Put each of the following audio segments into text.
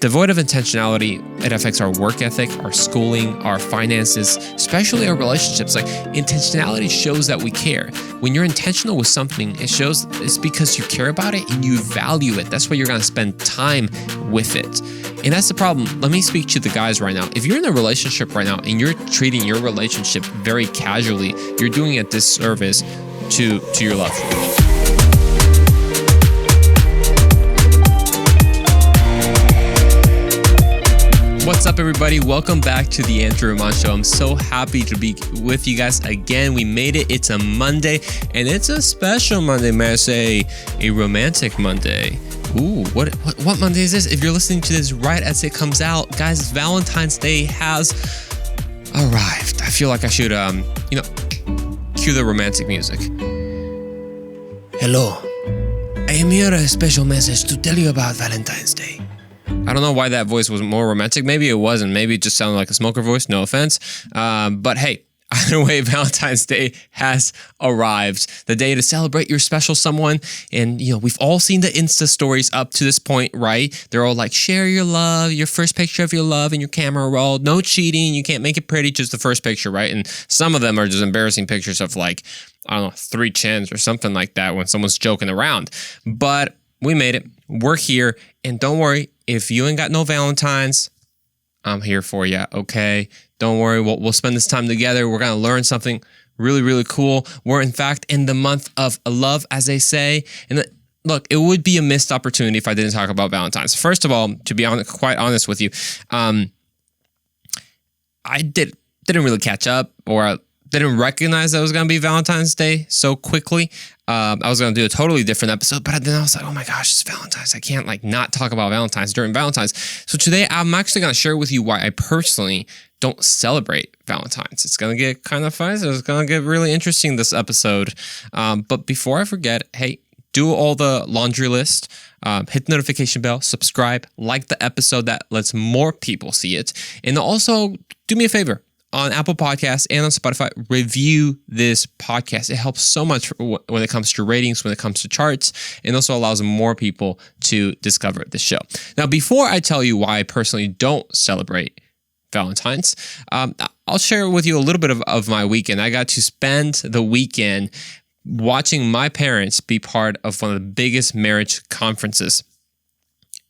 Devoid of intentionality, it affects our work ethic, our schooling, our finances, especially our relationships. Like, intentionality shows that we care. When you're intentional with something, it shows it's because you care about it and you value it. That's why you're going to spend time with it. And that's the problem. Let me speak to the guys right now. If you're in a relationship right now and you're treating your relationship very casually, you're doing a disservice to your loved one. What's up, everybody? Welcome back to the Andrew Roman Show. I'm so happy to be with you guys again. We made it. It's a Monday, and it's a special Monday, may I say, a romantic Monday. Ooh, what Monday is this? If you're listening to this right as it comes out, guys, Valentine's Day has arrived. I feel like I should, cue the romantic music. Hello, I am here a special message to tell you about Valentine's Day. I don't know why that voice was more romantic. Maybe it wasn't. Maybe it just sounded like a smoker voice. No offense. But hey, either way, Valentine's Day has arrived. The day to celebrate your special someone. And, we've all seen the Insta stories up to this point, right? They're all like, share your love, your first picture of your love in your camera roll. No cheating. You can't make it pretty. Just the first picture, right? And some of them are just embarrassing pictures of like, I don't know, 3 chins or something like that when someone's joking around. But we made it. We're here. And don't worry. If you ain't got no Valentines, I'm here for you, okay? Don't worry, we'll spend this time together. We're going to learn something really, really cool. We're, in fact, in the month of love, as they say. And look, it would be a missed opportunity if I didn't talk about Valentine's. First of all, to be quite honest with you, I didn't really catch up, or I didn't recognize that it was going to be Valentine's Day so quickly. I was going to do a totally different episode, but then I was like, oh my gosh, it's Valentine's. I can't not talk about Valentine's during Valentine's. So today I'm actually going to share with you why I personally don't celebrate Valentine's. It's going to get kind of fun. It's going to get really interesting this episode. But before I forget, hey, do all the laundry list, hit the notification bell, subscribe, like the episode. That lets more people see it. And also do me a favor. On Apple Podcasts and on Spotify, review this podcast. It helps so much when it comes to ratings, when it comes to charts, and also allows more people to discover the show. Now, before I tell you why I personally don't celebrate Valentine's, I'll share with you a little bit of my weekend. I got to spend the weekend watching my parents be part of one of the biggest marriage conferences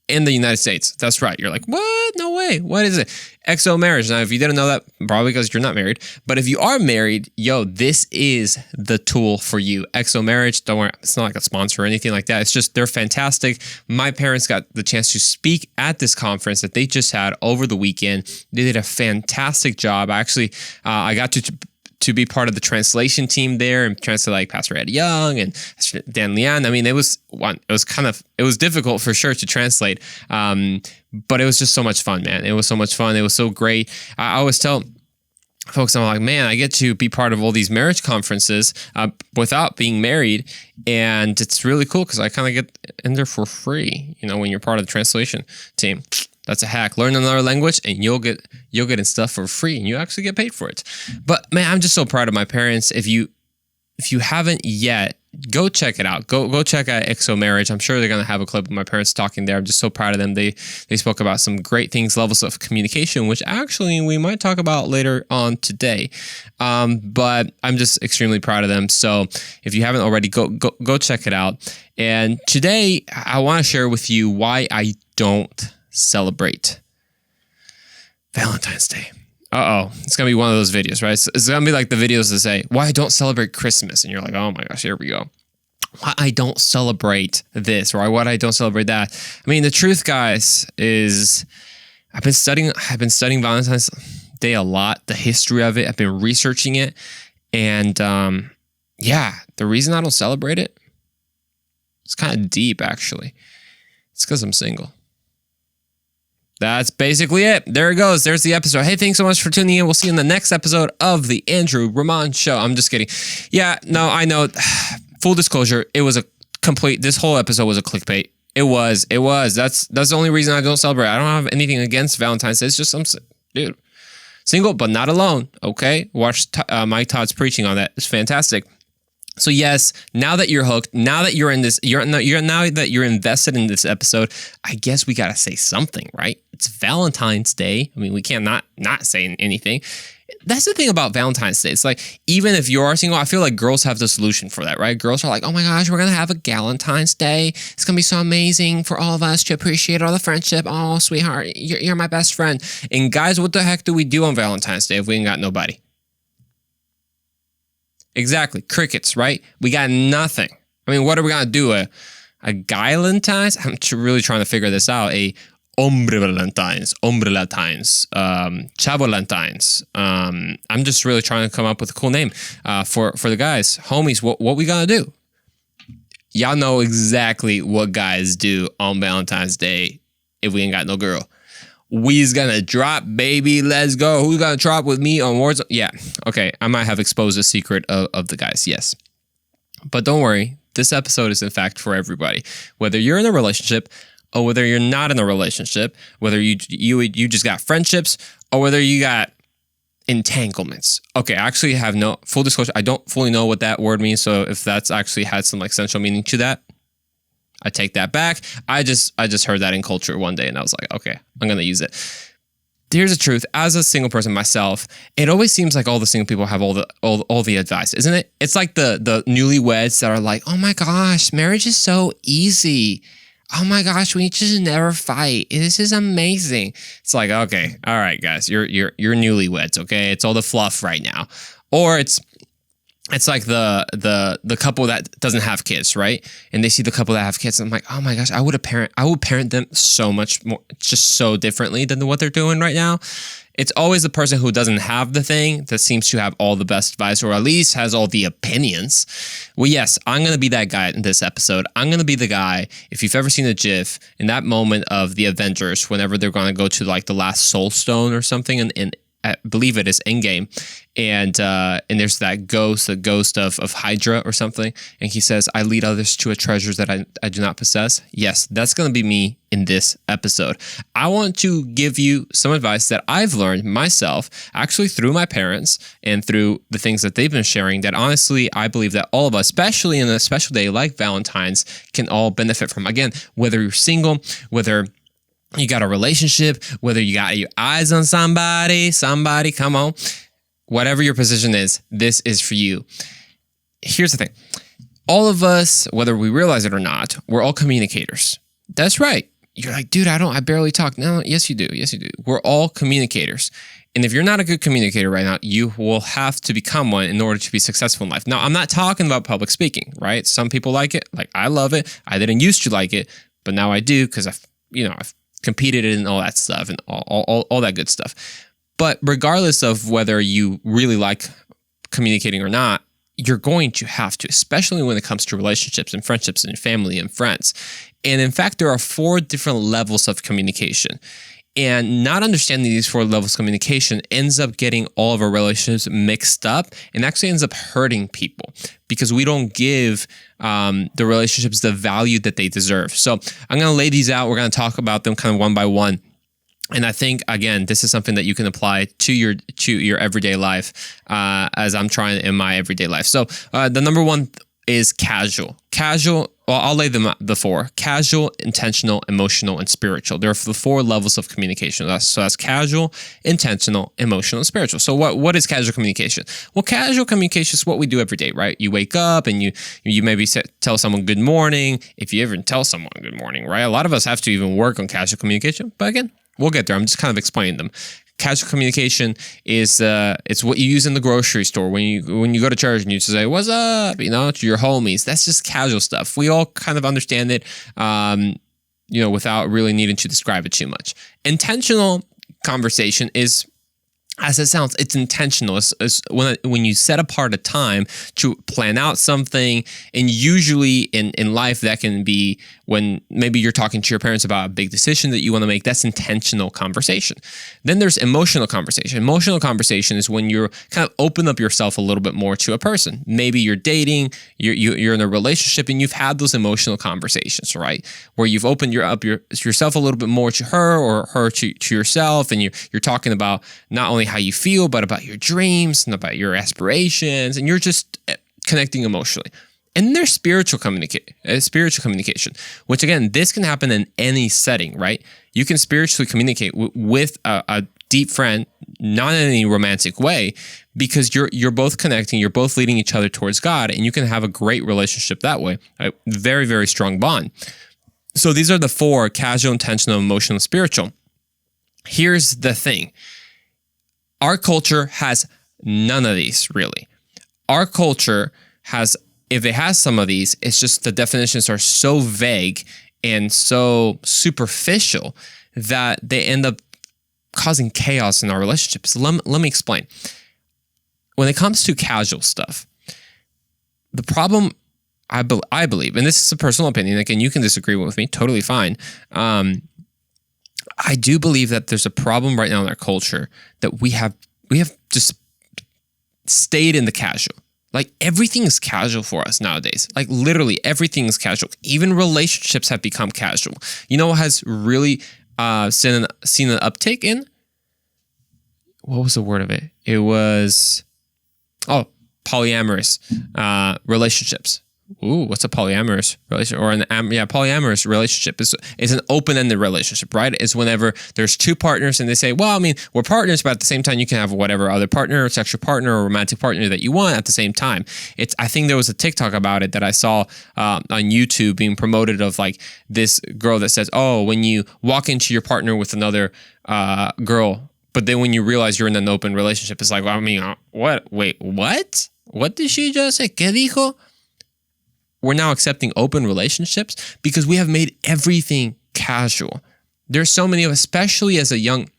in the United States. That's right. You're like, what? No way. What is it? XO marriage. Now, if you didn't know that, probably because you're not married. But if you are married, this is the tool for you. XO marriage. Don't worry. It's not like a sponsor or anything like that. It's just, they're fantastic. My parents got the chance to speak at this conference that they just had over the weekend. They did a fantastic job. Actually, I got to be part of the translation team there and translate like Pastor Ed Young and Dan Lian. I mean, it was difficult for sure to translate, but it was just so much fun, man. It was so much fun. It was so great. I always tell folks, I'm like, man, I get to be part of all these marriage conferences without being married, and it's really cool because I kind of get in there for free. When you're part of the translation team. That's a hack. Learn another language and you'll get in stuff for free and you actually get paid for it. But man, I'm just so proud of my parents. If you haven't yet, go check it out. Go check out XO Marriage. I'm sure they're going to have a clip of my parents talking there. I'm just so proud of them. They spoke about some great things, levels of communication, which actually we might talk about later on today. But I'm just extremely proud of them. So if you haven't already, go check it out. And today I want to share with you why I don't celebrate Valentine's Day. It's going to be one of those videos, right? It's going to be like the videos that say, why I don't celebrate Christmas. And you're like, oh my gosh, here we go. Why I don't celebrate this, or why I don't celebrate that. I mean, the truth, guys, is I've been studying Valentine's Day a lot, the history of it. I've been researching it. And the reason I don't celebrate it, it's kind of deep, actually. It's because I'm single. That's basically it. There it goes. There's the episode. Hey, thanks so much for tuning in. We'll see you in the next episode of the Andrew Roman Show. I'm just kidding. Yeah, no, I know. Full disclosure, this whole episode was a clickbait. It was. That's the only reason I don't celebrate. I don't have anything against Valentine's Day. It's just dude, single, but not alone. Okay? Watch Mike Todd's preaching on that. It's fantastic. So yes, now that you're hooked, now that you're in this, now that you're invested in this episode, I guess we gotta say something, right? It's Valentine's Day. I mean, we can't not say anything. That's the thing about Valentine's Day. It's like, even if you are single, I feel like girls have the solution for that, right? Girls are like, oh my gosh, we're going to have a Galentine's Day. It's going to be so amazing for all of us to appreciate all the friendship. Oh, sweetheart, you're my best friend. And guys, what the heck do we do on Valentine's Day if we ain't got nobody? Exactly. Crickets, right? We got nothing. I mean, what are we going to do? A Galentine's? I'm really trying to figure this out. A Hombre Valentines, Chavalentines. I'm just really trying to come up with a cool name for the guys. Homies, what we gonna do? Y'all know exactly what guys do on Valentine's Day if we ain't got no girl. We's gonna drop, baby. Let's go. Who's gonna drop with me on Warzone? Yeah, okay. I might have exposed the secret of the guys, yes. But don't worry. This episode is, in fact, for everybody. Whether you're in a relationship, or whether you're not in a relationship, whether you just got friendships, or whether you got entanglements. Okay, I actually have no full disclosure. I don't fully know what that word means. So if that's actually had some like central meaning to that, I take that back. I just heard that in culture one day, and I was like, okay, I'm gonna use it. Here's the truth. As a single person myself, it always seems like all the single people have all the advice, isn't it? It's like the newlyweds that are like, oh my gosh, marriage is so easy. Oh my gosh, we just never fight. This is amazing. It's like, okay, all right, guys, you're newlyweds, okay? It's all the fluff right now. Or it's like the couple that doesn't have kids, right? And they see the couple that have kids, and I'm like, oh my gosh, I would parent them so much more, just so differently than what they're doing right now. It's always the person who doesn't have the thing that seems to have all the best advice, or at least has all the opinions. Well, yes, I'm going to be that guy in this episode. I'm going to be the guy, if you've ever seen a GIF, in that moment of the Avengers, whenever they're going to go to like the last Soul Stone or something, and I believe it is Endgame, and there's that ghost, the ghost of Hydra or something, and he says, I lead others to a treasure that I do not possess. Yes, that's going to be me in this episode. I want to give you some advice that I've learned myself, actually through my parents and through the things that they've been sharing, that honestly, I believe that all of us, especially in a special day like Valentine's, can all benefit from. Again, whether you're single, whether you got a relationship, whether you got your eyes on somebody, come on. Whatever your position is, this is for you. Here's the thing. All of us, whether we realize it or not, we're all communicators. That's right. You're like, dude, I barely talk. No, yes, you do. Yes, you do. We're all communicators. And if you're not a good communicator right now, you will have to become one in order to be successful in life. Now, I'm not talking about public speaking, right? Some people like it. Like, I love it. I didn't used to like it, but now I do because I've competed in all that stuff and all that good stuff. But regardless of whether you really like communicating or not, you're going to have to, especially when it comes to relationships and friendships and family and friends. And in fact, there are 4 different levels of communication. And not understanding these 4 levels of communication ends up getting all of our relationships mixed up, and actually ends up hurting people because we don't give the relationships the value that they deserve. So I'm going to lay these out. We're going to talk about them kind of one by one. And I think, again, this is something that you can apply to your everyday life, as I'm trying in my everyday life. So the number 1 is casual. Casual, well, I'll lay them out, the 4. Casual, intentional, emotional, and spiritual. There are the 4 levels of communication. So that's casual, intentional, emotional, and spiritual. So what is casual communication? Well, casual communication is what we do every day, right? You wake up and you maybe tell someone good morning, if you ever tell someone good morning, right? A lot of us have to even work on casual communication, but again, we'll get there. I'm just kind of explaining them. Casual communication is it's what you use in the grocery store when you go to church and you just say, what's up, to your homies. That's just casual stuff. We all kind of understand it, without really needing to describe it too much. Intentional conversation is, as it sounds, it's intentional. It's when you set apart a time to plan out something, and usually in life that can be when maybe you're talking to your parents about a big decision that you want to make. That's intentional conversation. Then there's emotional conversation. Emotional conversation is when you're kind of open up yourself a little bit more to a person. Maybe you're dating, you're in a relationship, and you've had those emotional conversations, right? Where you've opened yourself a little bit more to her, or her to yourself, and you're talking about not only how you feel, but about your dreams and about your aspirations, and you're just connecting emotionally. And there's spiritual communication, which again, this can happen in any setting, right? You can spiritually communicate with a deep friend, not in any romantic way, because you're both connecting, you're both leading each other towards God, and you can have a great relationship that way. A very, very strong bond. So these are the 4: casual, intentional, emotional, spiritual. Here's the thing. Our culture has none of these, really. Our culture has, if it has some of these, it's just the definitions are so vague and so superficial that they end up causing chaos in our relationships. Let me explain. When it comes to casual stuff, the problem, I believe, and this is a personal opinion, again, you can disagree with me, totally fine. I do believe that there's a problem right now in our culture that we have just stayed in the casual. Like everything is casual for us nowadays. Like literally everything is casual. Even relationships have become casual. You know what has really seen an uptick in? What was the word of it? It was, polyamorous relationships. Ooh, what's a polyamorous relationship? Or polyamorous relationship is an open-ended relationship, right? It's whenever there's two partners and they say, well, I mean, we're partners, but at the same time, you can have whatever other partner, or sexual partner, or romantic partner that you want at the same time. I think there was a TikTok about it that I saw on YouTube being promoted of like this girl that says, oh, when you walk into your partner with another girl, but then when you realize you're in an open relationship, it's like, well, I mean, what? Wait, what? What did she just say? ¿Qué dijo? We're now accepting open relationships because we have made everything casual. There's so many of us, especially as a young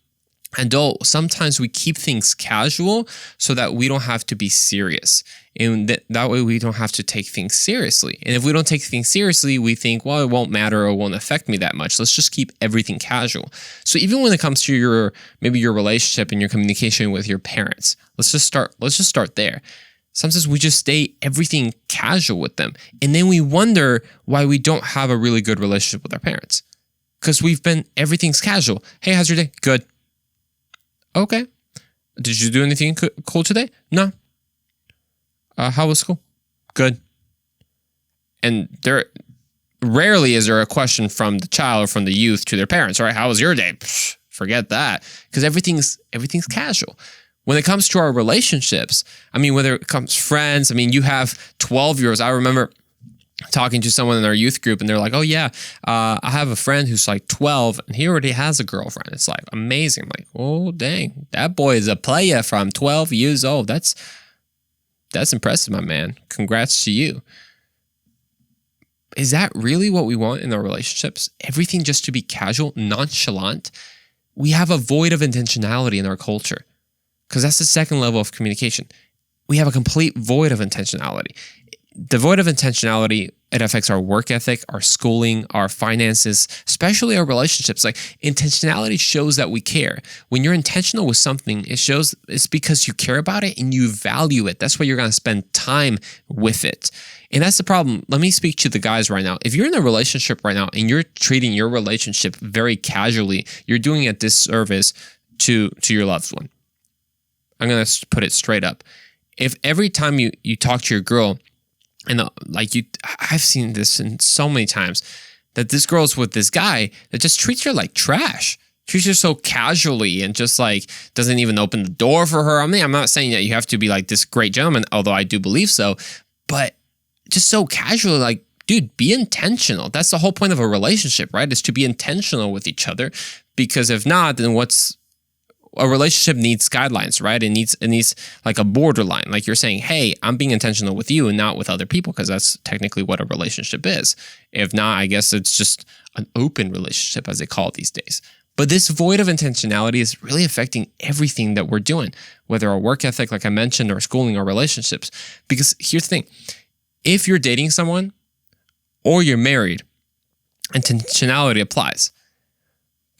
adult, sometimes we keep things casual so that we don't have to be serious. And that way we don't have to take things seriously. And if we don't take things seriously, we think, well, it won't matter or it won't affect me that much. Let's just keep everything casual. So even when it comes to maybe your relationship and your communication with your parents, let's just start there. Sometimes we just stay everything casual with them. And then we wonder why we don't have a really good relationship with our parents. Because everything's casual. Hey, how's your day? Good. Okay. Did you do anything cool today? No. How was school? Good. And rarely is there a question from the child or from the youth to their parents, right? How was your day? Psh, forget that. Because everything's casual. When it comes to our relationships, I mean, whether it comes friends, I mean, you have 12-year-olds. I remember talking to someone in our youth group and they're like, oh yeah, I have a friend who's like 12 and he already has a girlfriend. It's like amazing. I'm like, oh dang, that boy is a player from 12 years old. That's impressive, my man. Congrats to you. Is that really what we want in our relationships? Everything just to be casual, nonchalant? We have a void of intentionality in our culture. Because that's the second level of communication. We have a complete void of intentionality. The void of intentionality, it affects our work ethic, our schooling, our finances, especially our relationships. Like intentionality shows that we care. When you're intentional with something, it shows it's because you care about it and you value it. That's why you're going to spend time with it. And that's the problem. Let me speak to the guys right now. If you're in a relationship right now and you're treating your relationship very casually, you're doing a disservice to your loved one. I'm going to put it straight up. If every time you talk to your girl, and I've seen this in so many times, that this girl's with this guy that just treats her like trash, treats her so casually and just like doesn't even open the door for her. I mean, I'm not saying that you have to be like this great gentleman, although I do believe so, but just so casually, like, dude, be intentional. That's the whole point of a relationship, right? Is to be intentional with each other, because if not, then a relationship needs guidelines, right? It needs like a borderline. Like you're saying, hey, I'm being intentional with you and not with other people, because that's technically what a relationship is. If not, I guess it's just an open relationship, as they call it these days. But this void of intentionality is really affecting everything that we're doing, whether our work ethic, like I mentioned, or schooling, or relationships. Because here's the thing. If you're dating someone or you're married, intentionality applies.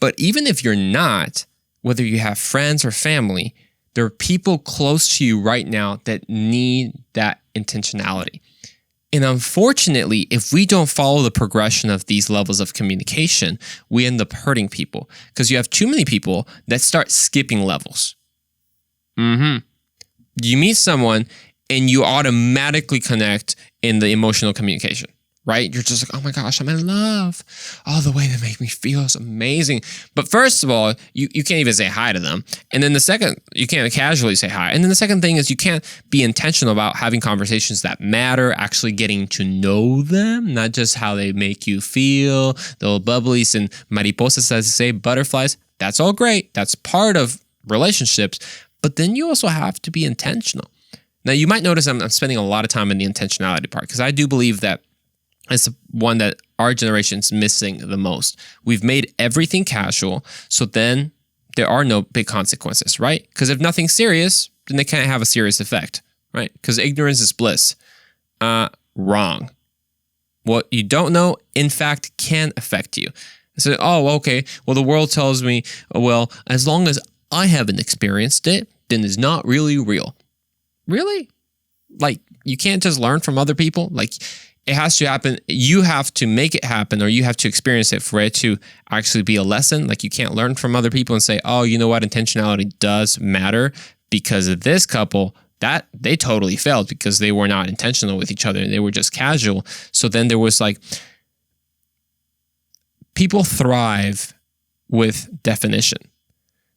But even if you're not, whether you have friends or family, there are people close to you right now that need that intentionality. And unfortunately, if we don't follow the progression of these levels of communication, we end up hurting people, because you have too many people that start skipping levels. You meet someone and you automatically connect in the emotional communication, right? You're just like, oh my gosh, I'm in love. Oh, the way they make me feel is amazing. But first of all, you can't even say hi to them. And then the second, you can't casually say hi. And then the second thing is you can't be intentional about having conversations that matter, actually getting to know them, not just how they make you feel, the little bubblies and mariposas, as they say, butterflies. That's all great. That's part of relationships. But then you also have to be intentional. Now, you might notice I'm spending a lot of time in the intentionality part because I do believe that it's one that our generation's missing the most. We've made everything casual, so then there are no big consequences, right? Because if nothing's serious, then they can't have a serious effect, right? Because ignorance is bliss. Wrong. What you don't know, in fact, can affect you. So, oh, okay, well, the world tells me, well, as long as I haven't experienced it, then it's not really real. Really? Like, you can't just learn from other people? Like, it has to happen. You have to make it happen, or you have to experience it for it to actually be a lesson. Like, you can't learn from other people and say, oh, you know what? Intentionality does matter because of this couple that they totally failed because they were not intentional with each other. They were just casual. So then there was like, people thrive with definition.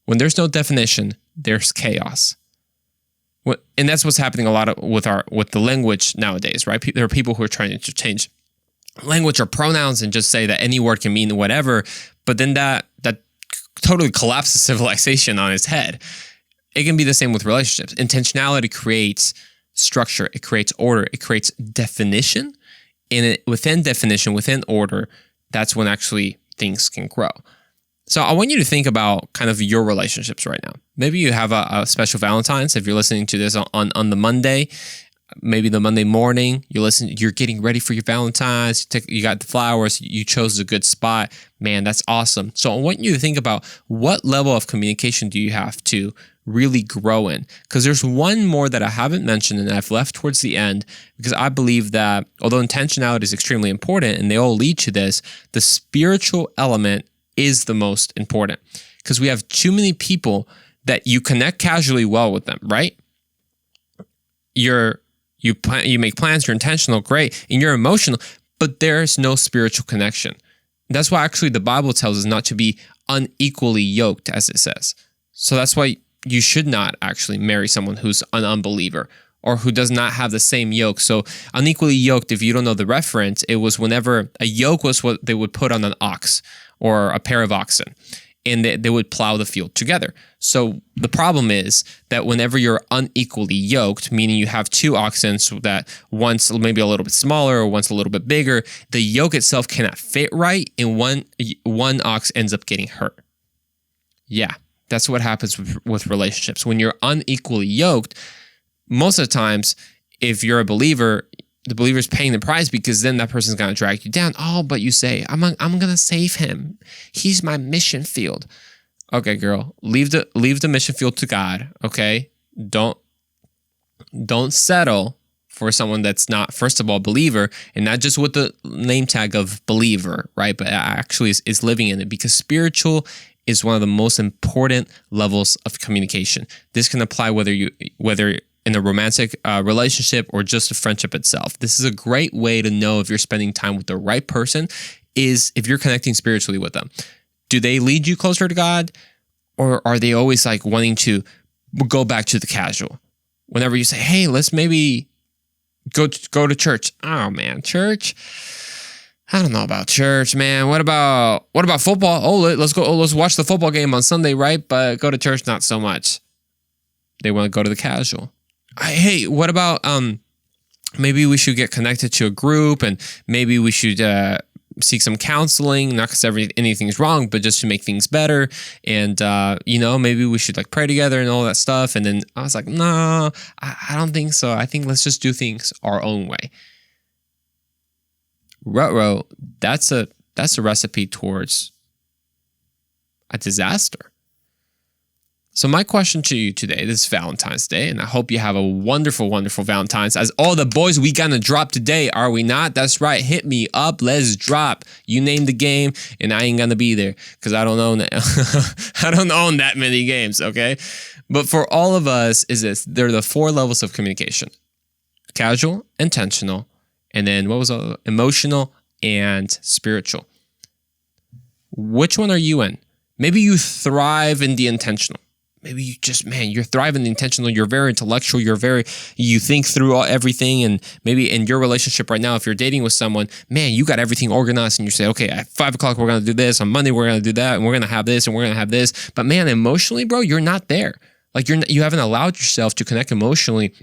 When there's no definition, there's chaos. And that's what's happening a lot with the language nowadays, right? There are people who are trying to change language or pronouns and just say that any word can mean whatever, but then that totally collapses civilization on its head. It can be the same with relationships. Intentionality creates structure, it creates order, it creates definition, and within definition, within order, that's when actually things can grow. So I want you to think about kind of your relationships right now. Maybe you have a special Valentine's. If you're listening to this on the Monday, maybe the Monday morning, you're getting ready for your Valentine's. You got the flowers. You chose a good spot. Man, that's awesome. So I want you to think about what level of communication do you have to really grow in? Because there's one more that I haven't mentioned and I've left towards the end because I believe that although intentionality is extremely important and they all lead to this, the spiritual element is the most important because we have too many people that you connect casually well with them, right? You make plans, you're intentional, great, and you're emotional, but there's no spiritual connection. That's why actually the Bible tells us not to be unequally yoked, as it says. So that's why you should not actually marry someone who's an unbeliever or who does not have the same yoke. So unequally yoked, if you don't know the reference, it was whenever a yoke was what they would put on an ox or a pair of oxen, and they would plow the field together. So the problem is that whenever you're unequally yoked, meaning you have two oxen so that one's maybe a little bit smaller or one's a little bit bigger, the yoke itself cannot fit right, and one ox ends up getting hurt. Yeah, that's what happens with relationships. When you're unequally yoked, most of the times, if you're a believer, the believer's paying the price because then that person's going to drag you down. Oh, but you say, I'm going to save him. He's my mission field. Okay, girl, leave the mission field to God, okay? Don't settle for someone that's not, first of all, believer, and not just with the name tag of believer, right? But actually is living in it, because spiritual is one of the most important levels of communication. This can apply whether in a romantic relationship or just a friendship itself. This is a great way to know if you're spending time with the right person, is if you're connecting spiritually with them. Do they lead you closer to God, or are they always like wanting to go back to the casual? Whenever you say, hey, let's maybe go to church. Oh man, church? I don't know about church, man. What about football? Oh, let's go. Oh, let's watch the football game on Sunday, right? But go to church, not so much. They want to go to the casual. Hey, what about maybe we should get connected to a group, and maybe we should seek some counseling, not because anything's wrong, but just to make things better. And maybe we should like pray together and all that stuff. And then I was like, no, I don't think so. I think let's just do things our own way. Ruh-roh, that's a recipe towards a disaster. So my question to you today, this is Valentine's Day, and I hope you have a wonderful, wonderful Valentine's. As all the boys, we gonna drop today, are we not? That's right. Hit me up. Let's drop. You name the game, and I ain't gonna be there because I don't own that. I don't own that many games, okay? But for all of us, there are the 4 levels of communication. casual, intentional, and then what was emotional and spiritual. Which one are you in? Maybe you thrive in the intentional. Maybe you just, you're thriving in the intentional. You're very intellectual. You think through everything. And maybe in your relationship right now, if you're dating with someone, you got everything organized and you say, okay, at 5 o'clock, we're going to do this. On Monday, we're going to do that. And we're going to have this and we're going to have this. But emotionally, bro, you're not there. Like you haven't allowed yourself to connect emotionally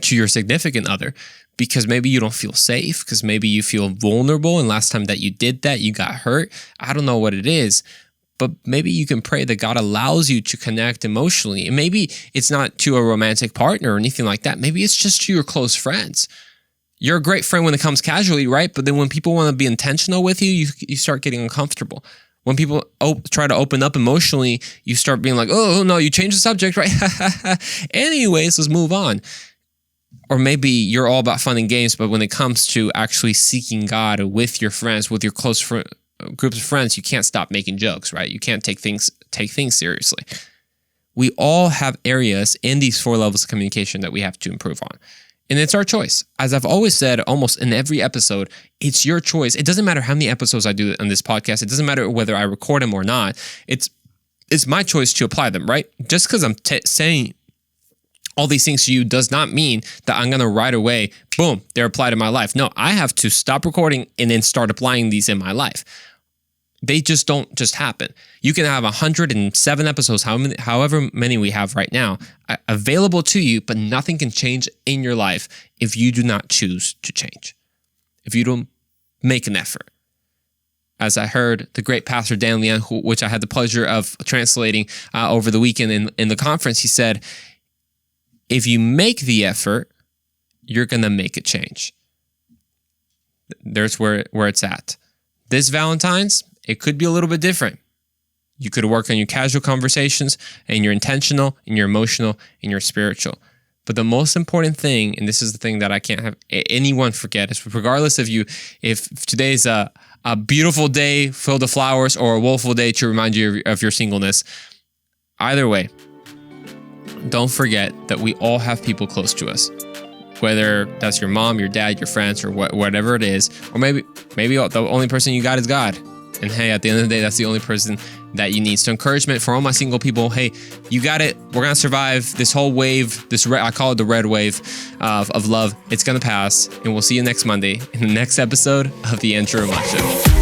to your significant other because maybe you don't feel safe, because maybe you feel vulnerable. And last time that you did that, you got hurt. I don't know what it is. But maybe you can pray that God allows you to connect emotionally. And maybe it's not to a romantic partner or anything like that. Maybe it's just to your close friends. You're a great friend when it comes casually, right? But then when people want to be intentional with you, you start getting uncomfortable. When people try to open up emotionally, you start being like, oh, no, you changed the subject, right? Anyways, let's move on. Or maybe you're all about fun and games, but when it comes to actually seeking God with your friends, with your close groups of friends, you can't stop making jokes, right? You can't take things seriously. We all have areas in these 4 levels of communication that we have to improve on. And it's our choice. As I've always said, almost in every episode, it's your choice. It doesn't matter how many episodes I do on this podcast. It doesn't matter whether I record them or not. It's my choice to apply them, right? Just because I'm saying all these things to you does not mean that I'm going to right away, boom, they're applied in my life. No, I have to stop recording and then start applying these in my life. They just don't just happen. You can have 107 episodes, however many we have right now, available to you, but nothing can change in your life if you do not choose to change, if you don't make an effort. As I heard the great Pastor Dan Lian, which I had the pleasure of translating over the weekend in the conference, he said, if you make the effort, you're going to make a change. There's where it's at. This Valentine's, it could be a little bit different. You could work on your casual conversations and your intentional and your emotional and your spiritual. But the most important thing, and this is the thing that I can't have anyone forget, is regardless of you, if today's a beautiful day filled with flowers or a woeful day to remind you of your singleness, either way, don't forget that we all have people close to us. Whether that's your mom, your dad, your friends, or whatever it is, or maybe the only person you got is God. And hey, at the end of the day, that's the only person that you need. So encouragement for all my single people. Hey, you got it. We're going to survive this whole wave. I call it the red wave of love. It's going to pass. And we'll see you next Monday in the next episode of the Andrew Ramon Show.